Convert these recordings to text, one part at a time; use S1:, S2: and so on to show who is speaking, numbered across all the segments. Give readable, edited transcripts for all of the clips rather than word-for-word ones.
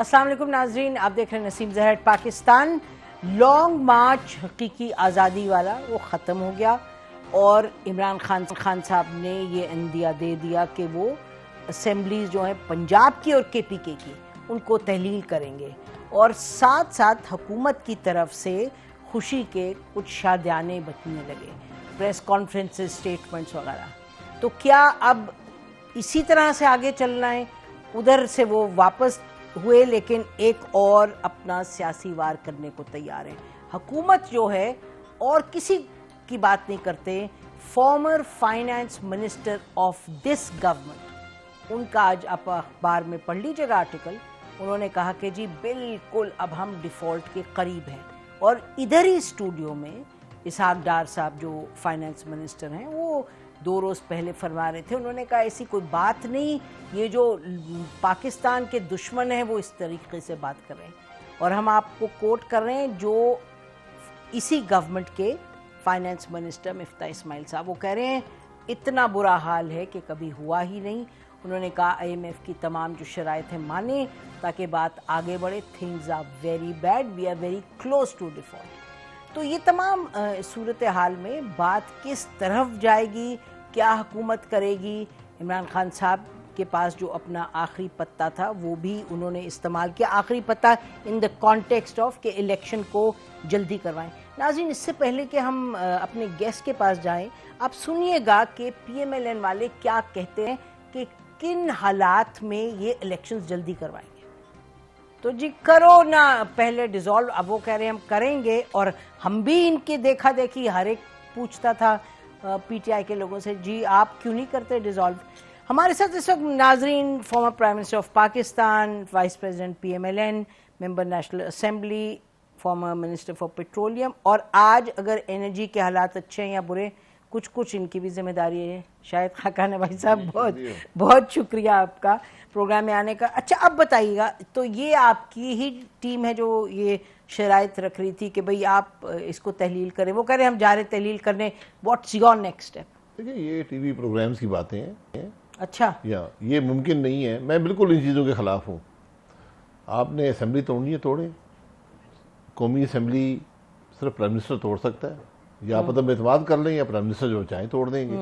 S1: السلام علیکم ناظرین، آپ دیکھ رہے ہیں نسیم زہر پاکستان۔ لانگ مارچ حقیقی آزادی والا وہ ختم ہو گیا اور عمران خان صاحب نے یہ عندیہ دے دیا کہ وہ اسمبلیز جو ہیں پنجاب کی اور کے پی کے کی ان کو تحلیل کریں گے، اور ساتھ ساتھ حکومت کی طرف سے خوشی کے کچھ شادیانے بچنے لگے، پریس کانفرنسز، سٹیٹمنٹس وغیرہ۔ تو کیا اب اسی طرح سے آگے چلنا ہے؟ ادھر سے وہ واپس ہوئے لیکن ایک اور اپنا سیاسی وار کرنے کو تیار ہے۔ حکومت جو ہے اور کسی کی بات نہیں کرتے، former finance minister of this government, ان کا آج آپ اخبار میں پڑھ لیجیے گا آرٹیکل، انہوں نے کہا کہ جی بالکل اب ہم ڈیفالٹ کے قریب ہیں۔ اور ادھر ہی اسٹوڈیو میں اسحاق ڈار صاحب جو فائنانس منسٹر ہیں، وہ 2 روز پہلے فرما رہے تھے، انہوں نے کہا ایسی کوئی بات نہیں، یہ جو پاکستان کے دشمن ہیں وہ اس طریقے سے بات کر رہے ہیں۔ اور ہم آپ کو کوٹ کر رہے ہیں جو اسی گورنمنٹ کے فائنانس منسٹر مفتاح اسماعیل صاحب، وہ کہہ رہے ہیں اتنا برا حال ہے کہ کبھی ہوا ہی نہیں۔ انہوں نے کہا IMF کی تمام جو شرائط ہیں مانیں تاکہ بات آگے بڑھے، things are very bad, we are very close to default. تو یہ تمام صورتحال میں بات کس طرف جائے گی، کیا حکومت کرے گی؟ عمران خان صاحب کے پاس جو اپنا آخری پتہ تھا وہ بھی انہوں نے استعمال کیا، آخری پتہ ان دا کانٹیکسٹ آف کہ الیکشن کو جلدی کروائیں۔ ناظرین، اس سے پہلے کہ ہم اپنے گیسٹ کے پاس جائیں، آپ سنیے گا کہ PMLN والے کیا کہتے ہیں کہ کن حالات میں یہ الیکشنز جلدی کروائیں گے۔ تو جی کرو نا پہلے ڈیزالو، اب وہ کہہ رہے ہیں ہم کریں گے، اور ہم بھی ان کے دیکھا دیکھی ہر ایک پوچھتا تھا PTI کے لوگوں سے جی آپ کیوں نہیں کرتے ڈیزالو۔ ہمارے ساتھ اس وقت ناظرین farmer prime minister of Pakistan, vice president PMLN، member national assembly, farmer minister for petroleum, اور آج اگر انرجی کے حالات اچھے ہیں یا برے، کچھ ان کی بھی ذمہ داری ہے شاید خاقان بھائی صاحب، بہت شکریہ آپ کا پروگرام میں آنے کا۔ اچھا اب بتائیے گا، تو یہ آپ کی ہی ٹیم ہے جو یہ شرائط رکھ رہی تھی کہ بھئی آپ اس کو تحلیل کریں، وہ کہہ رہے ہیں ہم جا رہے تحلیل کرنے، واٹس یور نیکسٹ اسٹیپ؟
S2: دیکھیں یہ ٹی وی پروگرامز کی باتیں ہیں،
S1: اچھا
S2: یہ ممکن نہیں ہے، میں بالکل ان چیزوں کے خلاف ہوں۔ آپ نے اسمبلی توڑنی ہے توڑیں، قومی اسمبلی صرف پرائم منسٹر توڑ سکتا ہے، یا آپ عدم اعتماد کر لیں یا پرائم منسٹر جو چاہیں توڑ دیں گے۔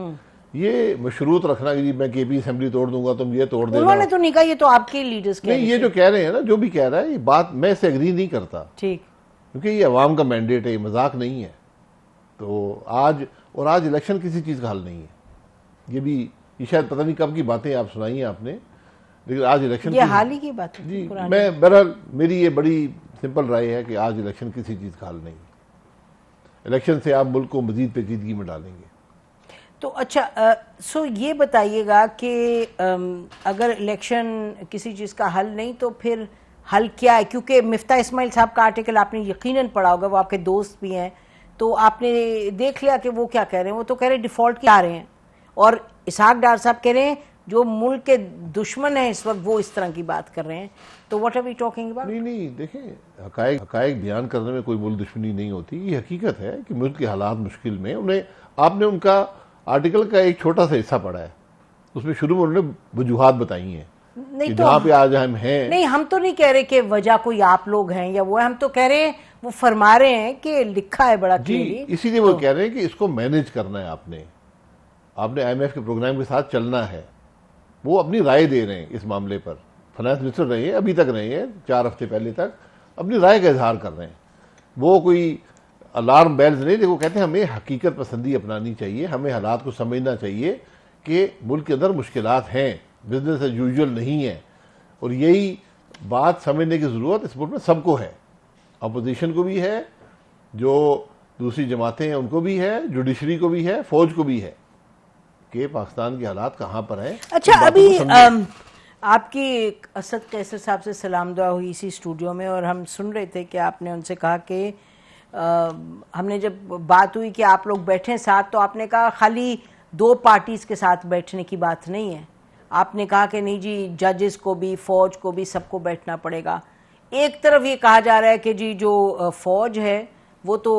S2: یہ مشروط رکھنا کہ میں کے پی اسمبلی توڑ دوں گا تم یہ توڑ دینا،
S1: انہوں نے تو نہیں کہا، یہ تو آپ کے لیڈرز
S2: نہیں، یہ جو کہہ رہے ہیں نا، جو بھی کہہ رہا ہے یہ بات میں اسے ایگری نہیں کرتا،
S1: ٹھیک،
S2: کیونکہ یہ عوام کا مینڈیٹ ہے، یہ مذاق نہیں ہے۔ تو آج الیکشن کسی چیز کا حل نہیں ہے، یہ شاید پتہ نہیں کب کی باتیں آپ سنائی ہیں آپ نے، لیکن آج الیکشن
S1: یہ حال ہی کی بات ہے
S2: جی میں بہرحال میری یہ بڑی سمپل رائے ہے کہ آج الیکشن کسی چیز کا حل نہیں ہے، الیکشن سے آپ ملک کو مزید پیچیدگی میں ڈالیں گے۔
S1: تو اچھا سو یہ بتائیے گا کہ اگر الیکشن کسی چیز کا حل نہیں تو پھر حل کیا ہے؟ کیونکہ مفتاح اسماعیل صاحب کا آرٹیکل آپ نے یقیناً پڑھا ہوگا، وہ آپ کے دوست بھی ہیں، تو آپ نے دیکھ لیا کہ وہ کیا کہہ رہے ہیں۔ وہ تو کہہ رہے ہیں ڈیفالٹ کیا آ رہے ہیں، اور اسحاق ڈار صاحب کہہ رہے ہیں جو ملک کے دشمن ہیں اس وقت وہ اس طرح کی بات کر رہے ہیں۔ تو what are we talking about?
S2: نہیں دیکھیں، حقائق بیان کرنے میں کوئی ملک دشمنی نہیں ہوتی، یہ حقیقت ہے کہ ملک کے حالات مشکل میں آپ نے ان کا آرٹیکل کا ایک چھوٹا سا حصہ پڑھا ہے، اس میں شروع میں انہوں نے وجوہات بتائی ہیں کہ جہاں پہ آج ہم ہیں۔
S1: نہیں، ہم تو نہیں کہہ رہے کہ وجہ کوئی آپ لوگ ہیں یا وہ ہے، ہم تو کہہ رہے ہیں وہ فرما رہے ہیں کہ لکھا ہے بڑا کلیئرلی،
S2: اسی لیے وہ کہہ رہے ہیں کہ اس کو مینیج کرنا ہے، آپ نے IMF کے پروگرام کے ساتھ چلنا ہے۔ وہ اپنی رائے دے رہے ہیں اس معاملے پر، فائنانس منسٹر رہے ہیں، ابھی تک رہے ہیں، 4 ہفتے پہلے تک اپنی رائے کا اظہار کر رہے ہیں۔ وہ کوئی الارم بیلز نہیں، وہ کہتے ہیں ہمیں حقیقت پسندی اپنانی چاہیے، ہمیں حالات کو سمجھنا چاہیے کہ ملک کے اندر مشکلات ہیں، بزنس ایز یوزول نہیں ہے، اور یہی بات سمجھنے کی ضرورت اس ملک میں سب کو ہے، اپوزیشن کو بھی ہے، جو دوسری جماعتیں ہیں ان کو بھی ہے، جوڈیشری کو بھی ہے، فوج کو بھی ہے، کہ پاکستان کے حالات کہاں پر ہیں۔
S1: اچھا ابھی آپ کی اسد قیصر صاحب سے سلام دعا ہوئی اسی اسٹوڈیو میں، اور ہم سن رہے تھے کہ آپ نے ان سے کہا کہ ہم نے جب بات ہوئی کہ آپ لوگ بیٹھیں ساتھ، تو آپ نے کہا خالی 2 پارٹیز کے ساتھ بیٹھنے کی بات نہیں ہے، آپ نے کہا کہ نہیں جی ججز کو بھی، فوج کو بھی، سب کو بیٹھنا پڑے گا۔ ایک طرف یہ کہا جا رہا ہے کہ جی جو فوج ہے وہ تو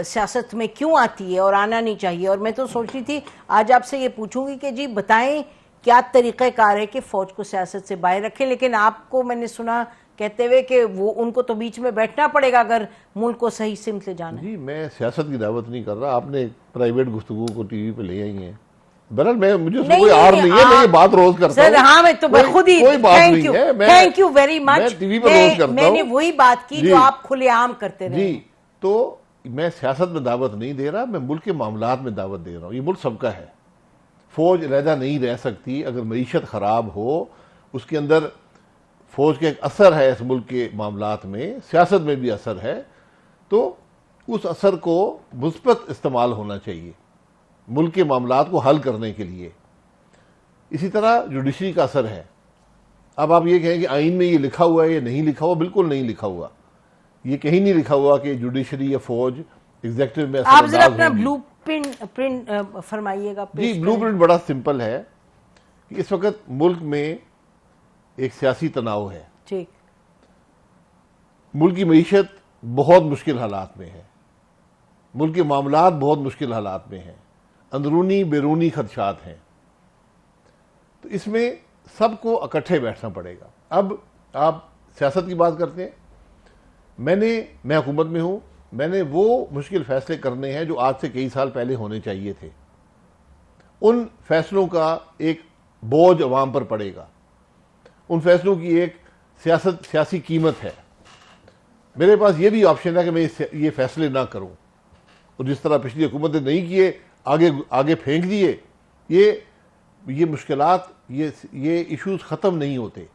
S1: سیاست میں کیوں آتی ہے اور آنا نہیں چاہیے، اور میں تو سوچ رہی تھی آج آپ سے یہ پوچھوں گی کہ جی بتائیں کیا طریقہ کار ہے کہ فوج کو سیاست سے باہر رکھیں، لیکن آپ کو میں نے سنا کہتے ہوئے کہ وہ ان کو تو بیچ میں بیٹھنا پڑے گا اگر ملک کو صحیح سمت لے جانا ہے.
S2: جی میں سیاست کی دعوت نہیں کر رہا، آپ نے پرائیویٹ گفتگو کو ٹی وی پہ لے آئی ہیں. بہرحال مجھے اس میں کوئی آر نہیں ہے، میں یہ بات روز کرتا ہوں.
S1: سر ہاں میں تو خود ہی
S2: کوئی بات نہیں ہے،
S1: تھینک یو ویری مچ.
S2: میں ٹی وی پہ روز کرتا ہوں.
S1: میں نے وہی بات کی جو آپ کھلے عام کرتے رہے.
S2: جی تو میں سیاست میں دعوت نہیں دے رہا، میں ملک کے معاملات میں دعوت دے رہا ہوں. یہ ملک سب کا ہے. فوج علیحدہ نہیں رہ سکتی. اگر معیشت خراب ہو، اس کے اندر فوج کا ایک اثر ہے اس ملک کے معاملات میں، سیاست میں بھی اثر ہے، تو اس اثر کو مثبت استعمال ہونا چاہیے ملک کے معاملات کو حل کرنے کے لیے. اسی طرح جوڈیشری کا اثر ہے. اب آپ یہ کہیں کہ آئین میں یہ لکھا ہوا ہے یا نہیں لکھا ہوا، بالکل نہیں لکھا ہوا. یہ کہیں نہیں لکھا ہوا کہ جوڈیشری یا فوج ایگزیکٹو میں
S1: آپ ذرا اپنا بلو پرنٹ فرمائیے گا.
S2: جی بلو پرنٹ بڑا سمپل ہے کہ اس وقت ملک میں ایک سیاسی تناؤ ہے.
S1: ٹھیک.
S2: ملک کی معیشت بہت مشکل حالات میں ہے، ملک کے معاملات بہت مشکل حالات میں ہیں، اندرونی بیرونی خدشات ہیں. تو اس میں سب کو اکٹھے بیٹھنا پڑے گا. اب آپ سیاست کی بات کرتے ہیں، میں حکومت میں ہوں، میں نے وہ مشکل فیصلے کرنے ہیں جو آج سے کئی سال پہلے ہونے چاہیے تھے. ان فیصلوں کا ایک بوجھ عوام پر پڑے گا، ان فیصلوں کی ایک سیاسی قیمت ہے. میرے پاس یہ بھی آپشن ہے کہ میں یہ فیصلے نہ کروں، اور جس طرح پچھلی حکومت نے نہیں کیے، آگے پھینک دیے. یہ مشکلات، یہ ایشوز ختم نہیں ہوتے.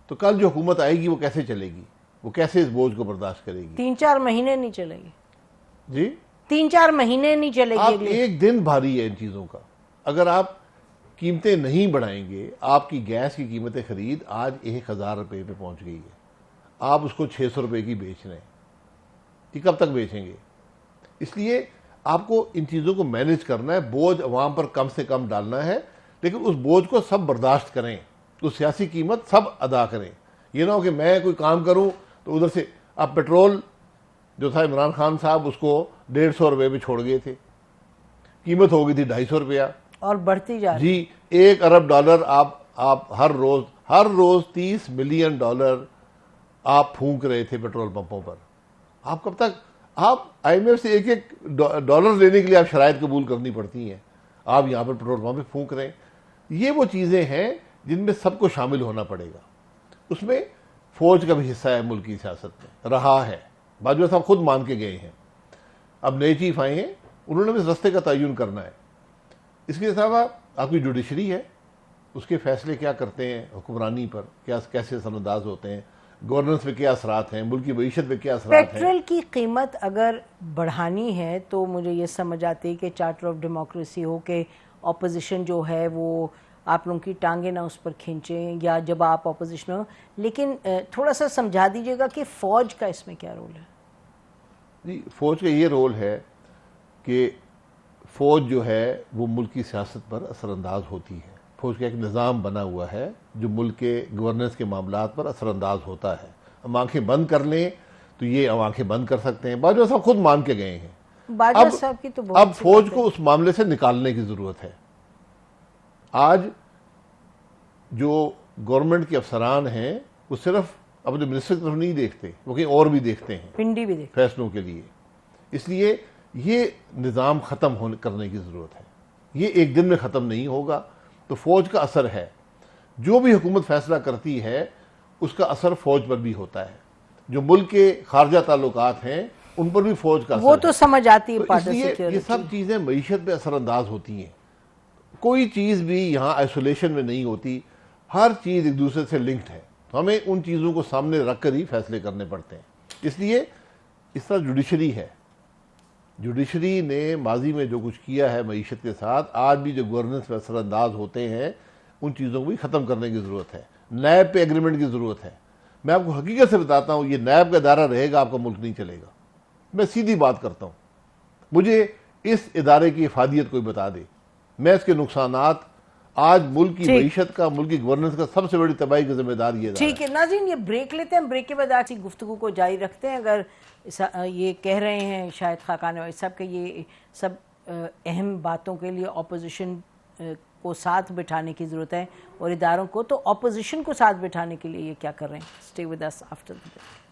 S2: تو کل جو حکومت آئے گی وہ کیسے چلے گی، وہ کیسے اس بوجھ کو برداشت کرے گی؟
S1: 3-4 مہینے نہیں چلے گی.
S2: جی
S1: 3-4 مہینے نہیں چلے گی.
S2: آپ ایک دن بھاری ہے ان چیزوں کا. اگر آپ قیمتیں نہیں بڑھائیں گے، آپ کی گیس کی قیمت خرید آج 1000 روپے پہ پہنچ گئی ہے، آپ اس کو 600 روپے کی بیچ رہے ہیں، یہ کب تک بیچیں گے؟ اس لیے آپ کو ان چیزوں کو مینج کرنا ہے، بوجھ عوام پر کم سے کم ڈالنا ہے، لیکن اس بوجھ کو سب برداشت کریں، تو سیاسی قیمت سب ادا کریں. یہ نہ ہو کہ میں کوئی کام کروں تو ادھر سے اب پیٹرول جو تھا عمران خان صاحب اس کو 150 روپے پہ چھوڑ گئے تھے، قیمت ہو گئی تھی 250 روپیہ
S1: اور بڑھتی جا رہی.
S2: جی $1 ارب آپ ہر روز $30 ملین آپ پھونک رہے تھے پیٹرول پمپوں پر. آپ کب تک؟ آپ آئی ایم ایف سے ایک ڈالر لینے کے لیے آپ شرائط قبول کرنی پڑتی ہیں، آپ یہاں پر پیٹرول پمپ پہ پھونک رہے ہیں. یہ وہ چیزیں ہیں جن میں سب کو شامل ہونا پڑے گا. اس میں فوج کا بھی حصہ ہے، ملک کی سیاست میں رہا ہے. باجوہ صاحب خود مان کے گئے ہیں. اب نئے چیف آئے ہیں، انہوں نے بھی اس رستے کا تعین کرنا ہے. اس کے علاوہ آپ کی جوڈیشری ہے، اس کے فیصلے کیا کرتے ہیں حکمرانی پر، کیسے اثر انداز ہوتے ہیں، گورننس پہ کیا اثرات ہیں، ملک کی معیشت پہ کیا اثرات ہیں.
S1: پیٹرول کی قیمت اگر بڑھانی ہے تو مجھے یہ سمجھ آتی ہے کہ چارٹر آف ڈیموکریسی ہو کہ اپوزیشن جو ہے وہ آپ لوگوں کی ٹانگیں نہ اس پر کھینچیں، یا جب آپ اپوزیشن ہو. لیکن تھوڑا سا سمجھا دیجیے گا کہ فوج کا اس میں کیا رول ہے؟
S2: جی فوج کا یہ رول ہے کہ فوج جو ہے وہ ملک کی سیاست پر اثر انداز ہوتی ہے. فوج کا ایک نظام بنا ہوا ہے جو ملک کے گورننس کے معاملات پر اثر انداز ہوتا ہے. ہم آنکھیں بند کر لیں تو یہ ہم آنکھیں بند کر سکتے ہیں. باجوہ صاحب خود مان کے گئے ہیں.
S1: باجوہ صاحب کی تو
S2: اب فوج کو اس معاملے سے نکالنے کی ضرورت ہے. آج جو گورنمنٹ کے افسران ہیں وہ صرف اپنے منسٹر کی طرف نہیں دیکھتے، وہ کہیں اور بھی دیکھتے ہیں
S1: پنڈی بھی دیکھتے
S2: فیصلوں کے لیے. اس لیے یہ نظام ختم کرنے کی ضرورت ہے. یہ ایک دن میں ختم نہیں ہوگا. تو فوج کا اثر ہے، جو بھی حکومت فیصلہ کرتی ہے اس کا اثر فوج پر بھی ہوتا ہے. جو ملک کے خارجہ تعلقات ہیں ان پر بھی فوج کا اثر
S1: وہ تو سمجھ آتی ہے.
S2: اس لیے یہ سب چیزیں معیشت پہ اثر انداز ہوتی ہیں. کوئی چیز بھی یہاں آئسولیشن میں نہیں ہوتی، ہر چیز ایک دوسرے سے لنکڈ ہے. تو ہمیں ان چیزوں کو سامنے رکھ کر ہی فیصلے کرنے پڑتے ہیں. اس لیے اس طرح جوڈیشری ہے، جوڈیشری نے ماضی میں جو کچھ کیا ہے معیشت کے ساتھ، آج بھی جو گورننس پہ اثر انداز ہوتے ہیں ان چیزوں کو بھی ختم کرنے کی ضرورت ہے. نیب پہ ایگریمنٹ کی ضرورت ہے. میں آپ کو حقیقت سے بتاتا ہوں، یہ نیب کا ادارہ رہے گا آپ کا ملک نہیں چلے گا. میں سیدھی بات کرتا ہوں. مجھے اس ادارے کی افادیت کوئی بتا دے، میں اس کے نقصانات، آج ملک کی معیشت کا، ملک کی گورننس کا سب سے بڑی تباہی کا ذمہ دار یہ ادارہ ہے.
S1: ٹھیک ہے ناظرین، یہ بریک لیتے ہیں. بریک کے بعد آج کی گفتگو کو جاری رکھتے ہیں. اگر یہ کہہ رہے ہیں شاید خاقان صاحب کہ یہ سب اہم باتوں کے لیے اپوزیشن کو ساتھ بٹھانے کی ضرورت ہے اور اداروں کو, تو اپوزیشن کو ساتھ بٹھانے کے لیے یہ کیا کر رہے ہیں؟ Stay with us after the break.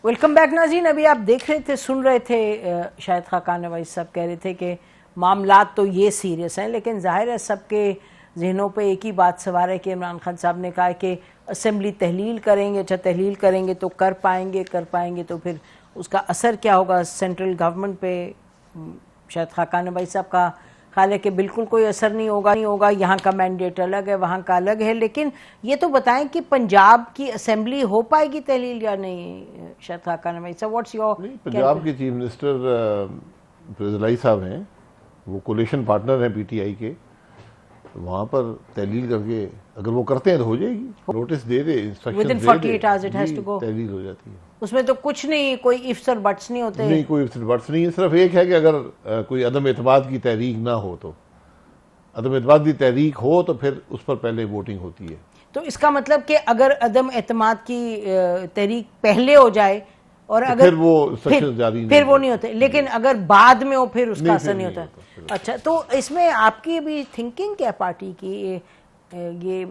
S1: Welcome back ناظرین. ابھی آپ دیکھ رہے تھے, سن رہے تھے, شاید خاقان نواز صاحب کہہ رہے تھے کہ معاملات تو یہ سیریس ہیں, لیکن ظاہر ہے سب کے ذہنوں پہ ایک ہی بات سوار ہے کہ عمران خان صاحب نے کہا کہ اسمبلی تحلیل کریں گے. اچھا تحلیل کریں گے تو کر پائیں گے تو پھر اس کا اثر کیا ہوگا سینٹرل گورنمنٹ پہ؟ شاید خاقان نواز صاحب کا خیال ہے کہ بالکل کوئی اثر نہیں ہوگا, یہاں کا مینڈیٹ الگ ہے, وہاں کا الگ ہے. لیکن یہ تو بتائیں کہ پنجاب کی اسمبلی ہو پائے گی تحلیل یا نہیں؟ شاید خاقان نواز صاحب, واٹس یور؟
S2: پنجاب کے چیف منسٹر فیضلائی صاحب ہیں, وہ کولیشن پارٹنر ہیں پی ٹی آئی کے. وہاں پر تحلیل کر کے اگر وہ کرتے ہیں تو ہو جائے گی. Notice they they,
S1: Within 48 hours it has to go.
S2: تحلیل ہو جاتی ہے.
S1: اس میں تو کچھ نہیں, کوئی ifs اور buts نہیں ہوتے.
S2: نہیں, کوئی ifs اور buts نہیں ہے. صرف ایک ہے کہ اگر کوئی عدم اعتماد کی تحریک نہ ہو, تو عدم اعتماد کی تحریک ہو تو پھر اس پر پہلے ووٹنگ ہوتی ہے.
S1: تو اس کا مطلب کہ اگر عدم اعتماد کی تحریک پہلے ہو جائے اور اگر
S2: پھر وہ سیکشن جاری
S1: پھر وہ نہیں ہوتے, لیکن اگر بعد میں ہو پھر اس کا اثر نہیں ہوتا. اچھا, تو اس میں آپ کی بھی تھنکنگ کیا پارٹی کی؟ یہ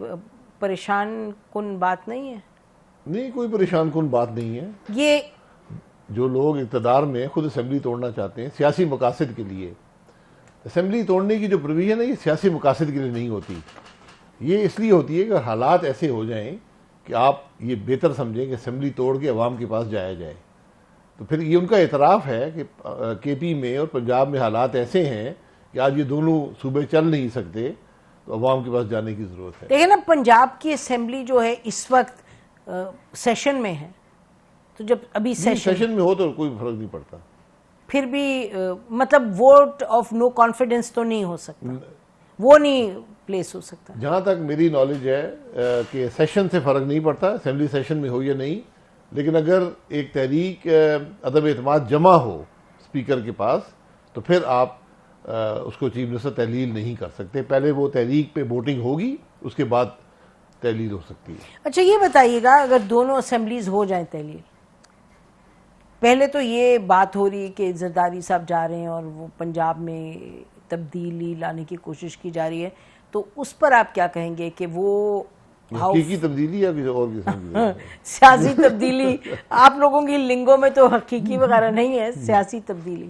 S1: پریشان کن بات نہیں ہے؟
S2: نہیں, کوئی پریشان کن بات نہیں ہے.
S1: یہ
S2: جو لوگ اقتدار میں خود اسمبلی توڑنا چاہتے ہیں سیاسی مقاصد کے لیے, اسمبلی توڑنے کی جو پروویژن ہے یہ سیاسی مقاصد کے لیے نہیں ہوتی. یہ اس لیے ہوتی ہے کہ حالات ایسے ہو جائیں کہ آپ یہ بہتر سمجھیں کہ اسمبلی توڑ کے عوام کے پاس جایا جائے. تو پھر یہ ان کا اعتراف ہے کہ کے پی میں اور پنجاب میں حالات ایسے ہیں کہ آج یہ دونوں صوبے چل نہیں سکتے, تو عوام کے پاس جانے کی ضرورت ہے.
S1: لیکن اب پنجاب کی اسمبلی جو ہے اس وقت سیشن میں ہے, تو جب ابھی
S2: سیشن میں ہو تو کوئی فرق نہیں پڑتا.
S1: پھر بھی مطلب ووٹ آف نو کانفیڈنس تو نہیں ہو سکتا, وہ نہیں پلیس ہو سکتا.
S2: جہاں تک میری نالج ہے کہ سیشن سے فرق نہیں پڑتا, اسمبلی سیشن میں ہو یا نہیں. لیکن اگر ایک تحریک عدم اعتماد جمع ہو اسپیکر کے پاس, تو پھر آپ اس کو چیف منسٹر تحلیل نہیں کر سکتے. پہلے وہ تحریک پہ ووٹنگ ہوگی, اس کے بعد تحلیل ہو سکتی ہے.
S1: اچھا, یہ بتائیے گا اگر دونوں اسمبلیز ہو جائیں تحلیل, پہلے تو یہ بات ہو رہی ہے کہ زرداری صاحب جا رہے ہیں اور وہ پنجاب میں تبدیلی لانے کی کوشش کی جا رہی ہے, تو اس پر آپ کیا کہیں گے کہ وہ
S2: حقیقی تبدیلی یا کسی اور قسم کی
S1: سیاسی تبدیلی؟ آپ لوگوں کی لنگوں میں تو حقیقی وغیرہ نہیں ہے, سیاسی تبدیلی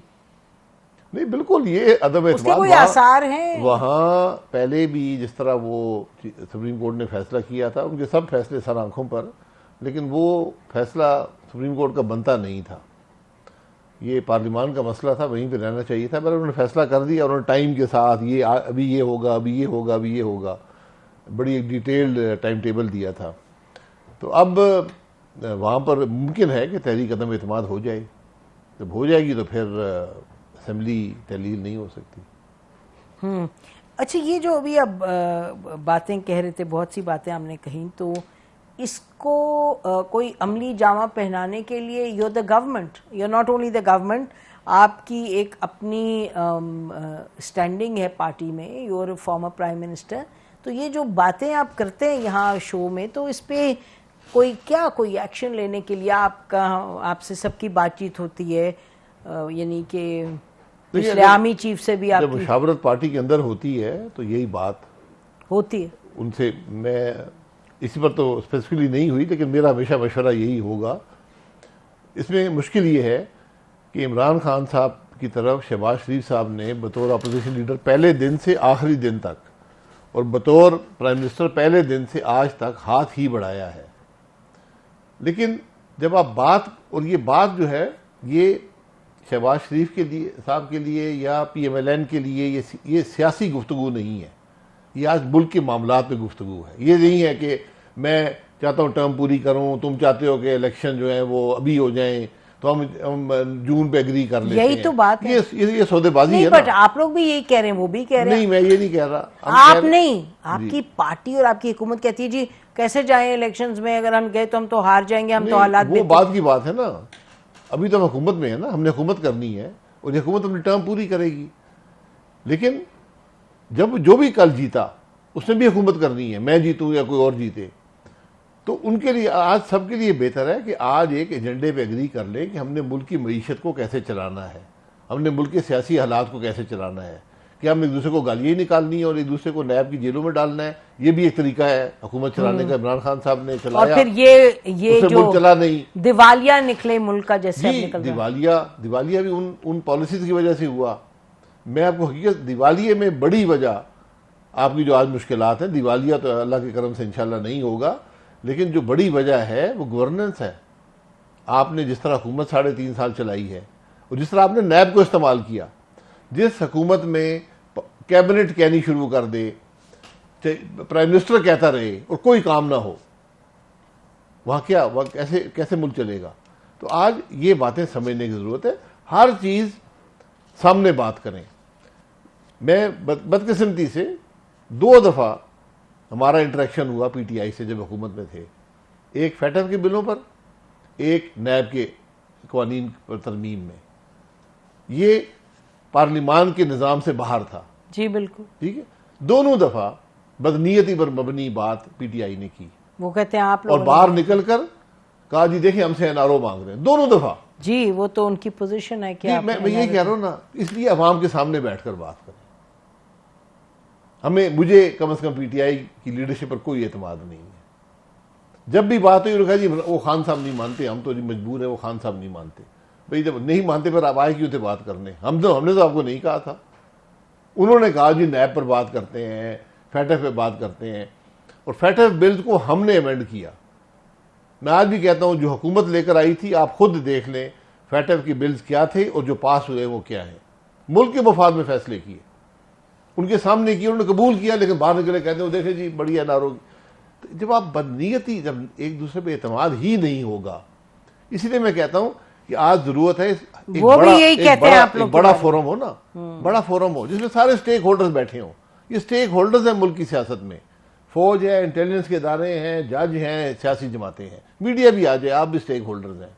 S2: نہیں. بالکل یہ عدم
S1: اس کے کوئی آثار ہیں
S2: وہاں. پہلے بھی جس طرح وہ سپریم کورٹ نے فیصلہ کیا تھا, ان کے سب فیصلے سر آنکھوں پر, لیکن وہ فیصلہ سپریم کورٹ کا بنتا نہیں تھا. یہ پارلیمان کا مسئلہ تھا, وہیں پہ رہنا چاہیے تھا. پر انہوں نے فیصلہ کر دیا, اور انہوں نے ٹائم کے ساتھ یہ ابھی یہ ہوگا, ابھی یہ ہوگا, ابھی یہ ہوگا, بڑی ایک ڈیٹیلڈ ٹائم ٹیبل دیا تھا. تو اب وہاں پر ممکن ہے کہ تحریک عدم اعتماد ہو جائے. جب ہو جائے گی تو پھر اسمبلی تحلیل نہیں ہو سکتی.
S1: اچھا, یہ جو ابھی اب باتیں کہہ رہے تھے, بہت سی باتیں ہم نے کہیں, تو اس کو کوئی عملی جامہ پہنانے کے لیے you the government, you not only the government, آپ کی ایک اپنی اسٹینڈنگ ہے پارٹی میں, you are former prime minister. تو یہ جو باتیں آپ کرتے ہیں یہاں شو میں, تو اس پہ کوئی ایکشن لینے کے لیے آپ سے سب کی بات چیت ہوتی ہے؟ یعنی کہ پچھلے عامی چیف سے بھی آپ
S2: جب مشاورت پارٹی کے اندر ہوتی ہے تو یہی بات
S1: ہوتی ہے
S2: ان سے. میں اسی پر تو اسپیسیفکلی نہیں ہوئی, لیکن میرا ہمیشہ مشورہ یہی ہوگا. اس میں مشکل یہ ہے کہ عمران خان صاحب کی طرف شہباز شریف صاحب نے بطور اپوزیشن لیڈر پہلے دن سے آخری دن تک, اور بطور پرائم منسٹر پہلے دن سے آج تک ہاتھ ہی بڑھایا ہے. لیکن جب آپ اور یہ بات جو ہے یہ شہباز شریف کے لیے صاحب کے لیے یا پی ایم ایل این کے لیے یہ سیاسی گفتگو نہیں ہے, یہ آج ملک کے معاملات میں گفتگو ہے. یہ نہیں ہے کہ میں چاہتا ہوں ٹرم پوری کروں, تم چاہتے ہو کہ الیکشن جو ہیں وہ ابھی ہو جائیں, تو ہم جون پہ ایگری کر لیتے ہیں.
S1: یہی تو بات ہے.
S2: یہ سودے بازی ہے نا.
S1: بٹ آپ لوگ بھی یہی کہہ رہے ہیں, وہ بھی کہہ رہے ہیں.
S2: نہیں, میں یہ نہیں کہہ رہا.
S1: آپ نہیں, آپ کی پارٹی اور آپ کی حکومت کہتی ہے جی کیسے جائیں الیکشنز میں, اگر ہم گئے تو ہم تو ہار جائیں گے, ہم تو حالات
S2: وہ بات کی بات ہے نا. ابھی تو ہم حکومت میں ہے نا, ہم نے حکومت کرنی ہے اور یہ حکومت اپنی ٹرم پوری کرے گی. لیکن جب جو بھی کل جیتا اس نے بھی حکومت کرنی ہے, میں جیتوں یا کوئی اور جیتے, تو ان کے لیے آج سب کے لیے بہتر ہے کہ آج ایک ایجنڈے پہ ایگری کر لیں کہ ہم نے ملک کی معیشت کو کیسے چلانا ہے, ہم نے ملک کے سیاسی حالات کو کیسے چلانا ہے, کہ ہم ایک دوسرے کو گالیاں ہی نکالنی ہے اور ایک دوسرے کو نیب کی جیلوں میں ڈالنا ہے. یہ بھی ایک طریقہ ہے حکومت چلانے کا. عمران خان صاحب نے چلایا,
S1: اور پھر یہ جو
S2: ملک چلا نہیں,
S1: دیوالیہ نکلے ملک کا جیسے نکل
S2: رہا. دیوالیہ بھی ان پالیسیز کی وجہ سے ہوا. میں آپ کو حقیقت دیوالیے میں بڑی وجہ آپ کی جو آج مشکلات ہیں, دیوالیہ تو اللہ کے کرم سے انشاءاللہ نہیں ہوگا, لیکن جو بڑی وجہ ہے وہ گورننس ہے. آپ نے جس طرح حکومت 3.5 سال چلائی ہے اور جس طرح آپ نے نیب کو استعمال کیا, جس حکومت میں کیبنٹ کہنی شروع کر دے, پرائم منسٹر کہتا رہے اور کوئی کام نہ ہو, وہاں کیا کیسے ملک چلے گا. تو آج یہ باتیں سمجھنے کی ضرورت ہے, ہر چیز سامنے بات کریں. میں بدقسمتی سے 2 دفعہ ہمارا انٹریکشن ہوا پی ٹی آئی سے جب حکومت میں تھے, ایک فیٹر کے بلوں پر, ایک نیب کے قوانین پر ترمیم میں. یہ پارلیمان کے نظام سے باہر تھا.
S1: جی بالکل
S2: ٹھیک ہے. دونوں دفعہ بدنیتی پر مبنی بات پی ٹی آئی نے کی,
S1: وہ کہتے ہیں آپ
S2: اور باہر نکل کر کہا جی دیکھیں ہم سے این آر او مانگ رہے ہیں. دونوں دفعہ.
S1: جی وہ تو ان کی پوزیشن ہے کہ
S2: میں یہ کہہ رہا ہوں نا, اس لیے عوام کے سامنے بیٹھ کر بات کریں. مجھے کم از کم پی ٹی آئی کی لیڈرشپ پر کوئی اعتماد نہیں ہے. جب بھی بات ہوئی کہا جی وہ خان صاحب نہیں مانتے, ہم تو مجبور ہیں, وہ خان صاحب نہیں مانتے. بھئی جب نہیں مانتے پھر آپ آئے کیوں تھے بات کرنے؟ ہم نے تو آپ کو نہیں کہا تھا. انہوں نے کہا جی نیب پر بات کرتے ہیں, فیٹف پہ بات کرتے ہیں, اور فیٹف بلز کو ہم نے ایمنڈ کیا. میں آج بھی کہتا ہوں جو حکومت لے کر آئی تھی آپ خود دیکھ لیں فیٹف کی بلز کیا تھے اور جو پاس ہوئے وہ کیا ہیں. ملک کے مفاد میں فیصلے کیے, ان کے سامنے کیے, انہوں نے قبول کیا, لیکن باہر نکلے کہتے ہیں دیکھیں جی بڑی این آر او. جب آپ بدنیتی, جب ایک دوسرے پہ اعتماد ہی نہیں ہوگا, اسی لیے میں کہتا ہوں کہ آج ضرورت ہے ایک بڑا فورم ہو نا, بڑا فورم ہو جس میں سارے سٹیک ہولڈرز بیٹھے ہوں. یہ سٹیک ہولڈرز ہیں ملک کی سیاست میں, فوج ہے, انٹیلیجنس کے ادارے ہیں, جج ہیں, سیاسی جماعتیں ہیں, میڈیا بھی آ جائے, آپ بھی سٹیک ہولڈرز ہیں.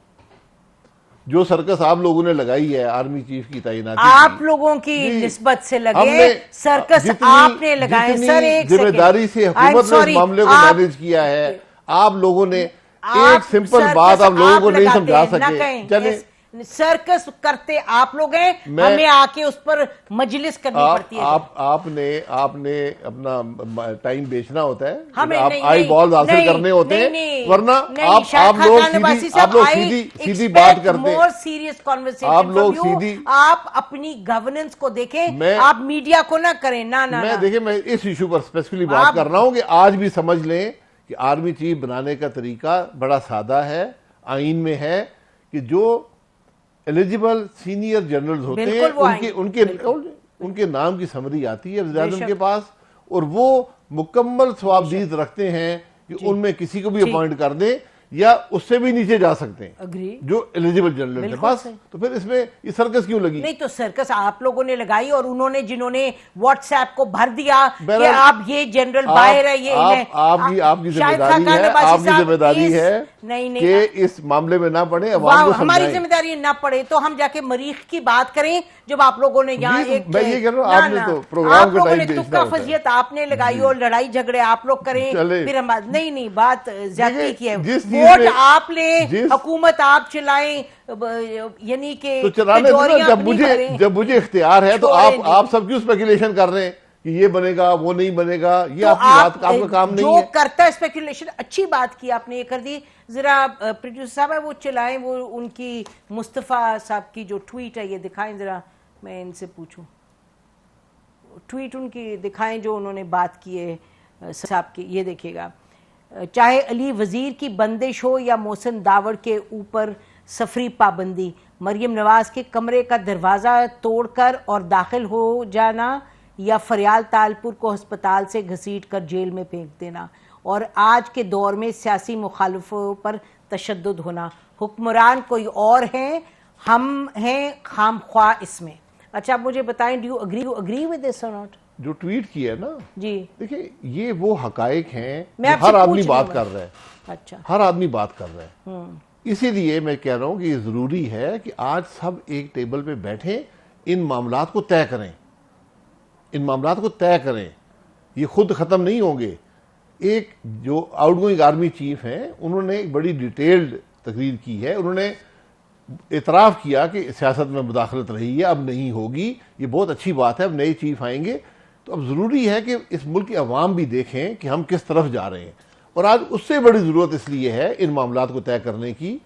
S2: جو سرکس آپ لوگوں نے لگائی ہے آرمی چیف کی تعیناتی,
S1: آپ لوگوں کی نسبت سے لگے سرکس آپ نے لگائے. سر ایک
S2: ذمہ داری سے حکومت نے اس معاملے کو مینیج کیا ہے. آپ لوگوں نے ایک سمپل بات آپ لوگوں کو نہیں سمجھا سکے. چلیں
S1: سرکس کرتے آپ لوگ ہیں, ہمیں آ کے اس پر مجلس کرنی پڑتی ہے.
S2: آپ نے اپنا ٹائم بیچنا ہوتا ہے, آپ آئی بالز حاصل کرنے ہوتے ہیں, ورنہ آپ لوگ سیدھی بات کرتے ہیں. آپ لوگ سیدھی,
S1: آپ اپنی گورننس کو دیکھیں, آپ میڈیا کو نہ کریں.
S2: میں دیکھیں میں اس ایشو پر اسپیسیفکلی بات کر رہا ہوں کہ آج بھی سمجھ لیں کہ آرمی چیف بنانے کا طریقہ بڑا سادہ ہے, آئین میں ہے کہ جو ایلیجیبل سینئر جنرلز ہوتے ہیں ان کے نام کی سمری آتی ہے وزیر اعظم کے پاس, اور وہ مکمل ثوابدید رکھتے ہیں کہ ان میں کسی کو بھی اپوائنٹ کر دیں یا اس سے بھی نیچے جا سکتے ہیں جو ایلیجیبل جنرل ہے. بس تو پھر اس میں یہ سرکس کیوں لگی؟
S1: نہیں تو سرکس آپ لوگوں نے لگائی, اور انہوں نے جنہوں نے واٹس ایپ کو بھر دیا کہ آپ یہ جنرل باہر ہے, یہ
S2: آپ کی ذمہ داری ہے کہ اس معاملے میں نہ پڑے, عوام کو
S1: ہماری ذمہ داری نہ پڑے تو ہم جا کے مریخ کی بات کریں. جب آپ لوگوں نے یہاں ایک آپ لوگوں نے تکا فضیت آپ نے لگائی اور لڑائی جھگڑے آپ لوگ کریں, پھر ہم نہیں بات زیادتی کی ہے. ووٹ آپ لیں, حکومت آپ چلائیں, یعنی کہ
S2: جب مجھے اختیار ہے تو آپ سب کیوں اسپیکولیشن کر رہے ہیں کہ یہ بنے گا وہ نہیں بنے گا؟ یہ آپ کی بات کا کام نہیں ہے.
S1: جو کرتا ہے اسپیکولیشن, اچھی بات کی آپ نے یہ کر دی. ذرا پروڈیوسر صاحب ہے وہ چلائیں, وہ ان کی مصطفیٰ صاحب کی جو ٹویٹ ہے یہ دکھائیں ذرا, میں ان سے پوچھوں ٹویٹ ان کی دکھائیں جو انہوں نے بات کی ہے صاحب کی. یہ دیکھیے گا, چاہے علی وزیر کی بندش ہو یا محسن داوڑ کے اوپر سفری پابندی, مریم نواز کے کمرے کا دروازہ توڑ کر اور داخل ہو جانا یا فریال تالپور کو ہسپتال سے گھسیٹ کر جیل میں پھینک دینا, اور آج کے دور میں سیاسی مخالفوں پر تشدد ہونا. حکمران کوئی اور ہیں, ہم ہیں خام خواہ اس میں. اچھا آپ مجھے بتائیں, do you agree with this اور ناٹ؟
S2: جو ٹویٹ کیا ہے نا,
S1: جی
S2: دیکھیں یہ وہ حقائق ہیں
S1: میں
S2: جو
S1: آپ سے
S2: ہر آدمی
S1: پوچھ
S2: بات
S1: رہی
S2: کر
S1: ہوں.
S2: رہا ہے,
S1: اچھا
S2: ہر آدمی بات کر رہا ہے. اسی لیے میں کہہ رہا ہوں کہ یہ ضروری ہے کہ آج سب ایک ٹیبل پہ بیٹھیں, ان معاملات کو طے کریں, ان معاملات کو طے کریں. یہ خود ختم نہیں ہوں گے. ایک جو آؤٹ گوئنگ آرمی چیف ہیں, انہوں نے ایک بڑی ڈیٹیلڈ تقریر کی ہے, انہوں نے اعتراف کیا کہ سیاست میں مداخلت رہی ہے, اب نہیں ہوگی. یہ بہت اچھی بات ہے, اب نئے چیف آئیں گے تو اب ضروری ہے کہ اس ملک کے عوام بھی دیکھیں کہ ہم کس طرف جا رہے ہیں. اور آج اس سے بڑی ضرورت اس لیے ہے ان معاملات کو طے کرنے کی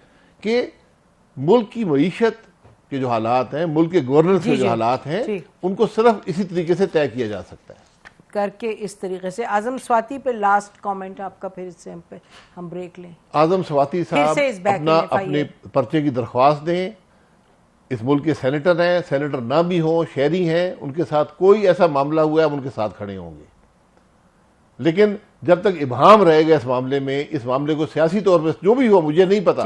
S2: کہ ملک کی معیشت کے جو حالات ہیں, ملک کے گورننس کے جو حالات ہیں, ان کو صرف اسی طریقے سے طے کیا جا سکتا ہے
S1: کر کے اس طریقے سے. اعظم سواتی پہ لاسٹ کامنٹ آپ کا, پھر اس سے ہم بریک لیں.
S2: اعظم سواتی صاحب اپنے پرچے کی درخواست دیں. اس ملک کے سینیٹر ہیں, سینیٹر نہ بھی ہوں, شہری ہیں, ان کے ساتھ کوئی ایسا معاملہ ہوا ہے ہم ان کے ساتھ کھڑے ہوں گے. لیکن جب تک ابہام رہے گا اس معاملے میں, اس معاملے کو سیاسی طور پہ جو بھی ہوا مجھے نہیں پتا,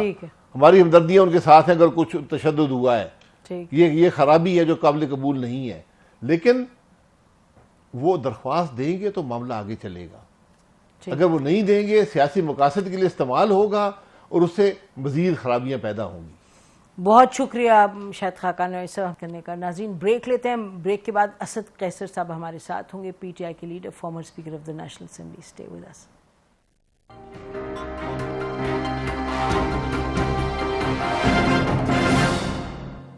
S2: ہماری ہمدردیاں ان کے ساتھ ہیں اگر کچھ تشدد ہوا ہے, یہ خرابی ہے جو قابل قبول نہیں ہے, لیکن وہ درخواست دیں گے تو معاملہ آگے چلے گا. اگر وہ نہیں دیں گے سیاسی مقاصد کے لیے استعمال ہوگا اور اس سے مزید خرابیاں پیدا ہوں گی.
S1: بہت شکریہ شاہد خاقان ایسا کرنے کا. ناظرین بریک لیتے ہیں, بریک کے بعد اسد قیصر صاحب ہمارے ساتھ ہوں گے, پی ٹی آئی کے leader, former speaker of the national assembly. Stay with us.